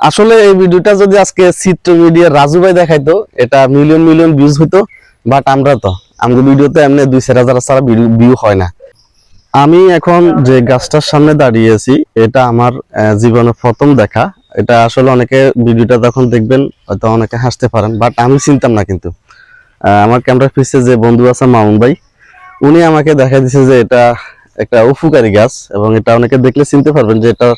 আসলে এই ভিডিওটা যদি আজকে চিত্র মিডিয়া রাজু ভাই দেখাইতো এটা মিলিয়ন মিলিয়ন ভিউজ হইতো। বাট আমরা তো আমাদের ভিডিওতে এমনি 2-4 হাজার ছাড়া ভিউ হয় না। আমি এখন যে গাছটার সামনে দাঁড়িয়েছি এটা আমার জীবনের প্রথম দেখা। এটা আসলে অনেকে ভিডিওটা যখন দেখবেন হয়তো অনেকে হাসতে পারেন, বাট আমি চিনতাম না। কিন্তু আমার ক্যামেরার পিছে যে বন্ধু আছে মামুন ভাই, উনি আমাকে দেখা দিচ্ছে যে এটা একটা উপকারী গাছ এবং এটা অনেকে দেখলে চিনতে পারবেন যে এটা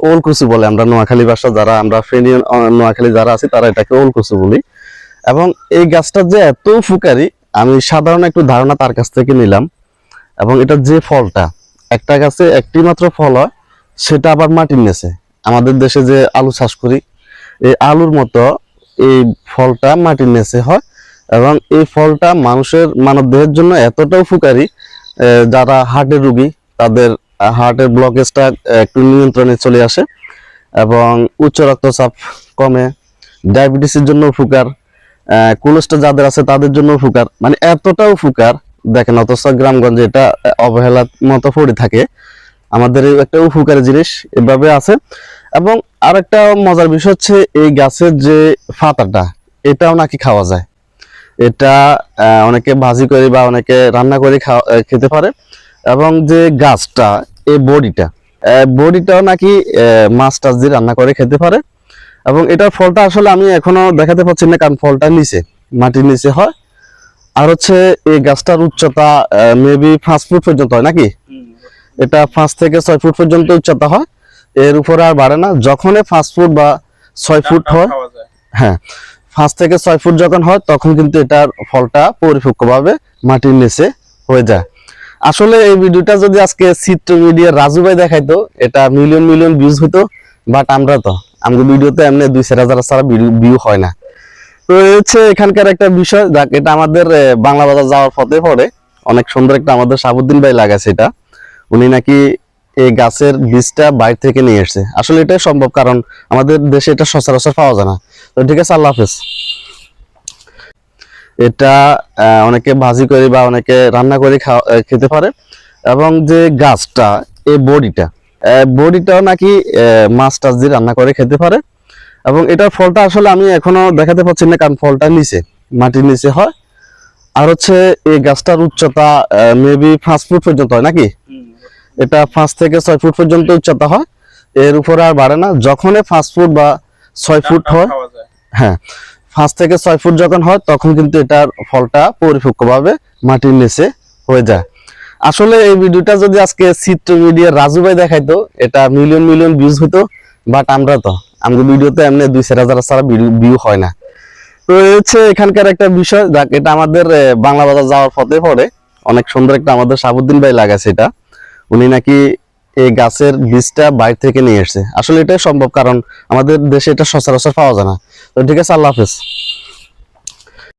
ওলকুচু বলে। আমরা নোয়াখালী ভাষা যারা আমরা ফেনী নোয়াখালী যারা আছি তারা এটাকে ওলকুচু বলি। এবং এই গাছটা যে এত উপকারী আমি সাধারণ একটু ধারণা তার কাছ থেকে নিলাম। এবং এটা যে ফলটা একটা গাছে একটি মাত্র ফল হয়, সেটা আবার মাটির নিচে। আমাদের দেশে যে আলু চাষ করি এই আলুর মতো এই ফলটা মাটির নিচে হয়। এবং এই ফলটা মানব দেহের জন্য এতটা উপকারী, যারা হার্টের রোগী তাদের হার্টের ব্লকেজটা একটু নিয়ন্ত্রণে চলে আসে এবং উচ্চ রক্তচাপ কমে, ডায়াবেটিসের জন্য উপকার, কোলেস্ট্রল যাদের আছে তাদের জন্য উপকার। মানে এতটা উপকার দেখেন, অথচ গ্রামগঞ্জে এটা অবহেলার মতো পড়ে থাকে। আমাদের একটা উপকারী জিনিস এভাবে আছে। এবং আরেকটা মজার বিষয় হচ্ছে এই গাছের যে পাতাটা এটাও নাকি খাওয়া যায়। এটা অনেকে ভাজি করে বা অনেকে রান্না করে খেতে পারে। এবং যে গাছটা এই বডিটাও নাকি মাছ টাছ দিয়ে রান্না করে খেতে পারে। এবং এটার ফলটা আসলে আমি এখনো দেখাতে পাচ্ছি না, কারণ ফলটা নিচে মাটির নিচে হয়। আর হচ্ছে এই গাছটার উচ্চতা মেবি 5 ফুট পর্যন্ত হয় নাকি, এটা 5 থেকে 6 ফুট পর্যন্ত উচ্চতা হয়, এর উপরে আর বাড়ে না। যখন 5 ফুট বা 6 ফুট হয়, হ্যাঁ 5 থেকে 6 ফুট যখন হয় তখন কিন্তু এটার ফলটা পরিপক্কভাবে মাটির নিচে হয়ে যায়। আসলে এই ভিডিওটা যদি আজকে চিত্র মিডিয়া রাজু ভাই দেখাইতো এটা মিলিয়ন মিলিয়ন ভিউজ হইতো। বাট আমরা তো আমাদের ভিডিওতে এমনি 2-4 হাজার ছাড়া ভিউ হয় না। তো হচ্ছে এখানকার একটা বিষয়, যাক এটা আমাদের বাংলা বাজার যাওয়ার পথে পড়ে অনেক সুন্দর একটা আমাদের সাবুদ্দিন ভাই লাগাছে এটা। উনি নাকি এই গাছের বীজটা বাইরে থেকে নিয়ে এসছে। আসলে এটাই সম্ভব, কারণ আমাদের দেশে এটা সচরাচর পাওয়া যায় না। তো ঠিক আছে, আল্লাহ হাফেজ। এটা অনেকে ভাজি করে বা অনেকে রান্না করে খেতে পারে। এবং যে গাছটা এই বডিটাও নাকি মাছ টাছ দিয়ে রান্না করে খেতে পারে। এবং এটার ফলটা আসলে আমি এখনো দেখাতে পাচ্ছি না, কারণ ফলটা নিচে মাটির নিচে হয়। আর হচ্ছে এই গাছটার উচ্চতা মেবি 5 ফুট পর্যন্ত হয় নাকি, এটা 5 থেকে 6 ফুট পর্যন্ত উচ্চতা হয়, এর উপরে আর বাড়ে না। যখন 5 ফুট বা 6 ফুট হয়, হ্যাঁ 5 থেকে 6 ফুট যখন হয় তখন কিন্তু এটার ফলটা পরিপক্কভাবে মাটির নিচে হয়ে যায়। আসলে এই ভিডিওটা যদি আজকে চিত্র মিডিয়া রাজু ভাই দেখাইতো এটা মিলিয়ন মিলিয়ন ভিউজ হতো। বাট আমরা তো আমাদের ভিডিওতে এমনি 2-4 হাজার ছাড়া ভিউ হয় না। তো হচ্ছে এখানকার একটা বিষয়, যাক এটা আমাদের বাংলা বাজার যাওয়ার পথে পড়ে অনেক সুন্দর একটা আমাদের সাবুদ্দিন ভাই লাগাছে এটা। উনি নাকি এই গাছের বীজটা বাইরে থেকে নিয়ে এসছে। আসলে এটাই সম্ভব, কারণ আমাদের দেশে এটা সচরাচর পাওয়া যায় না। তো ঠিক আছে, আল্লাহ হাফেজ।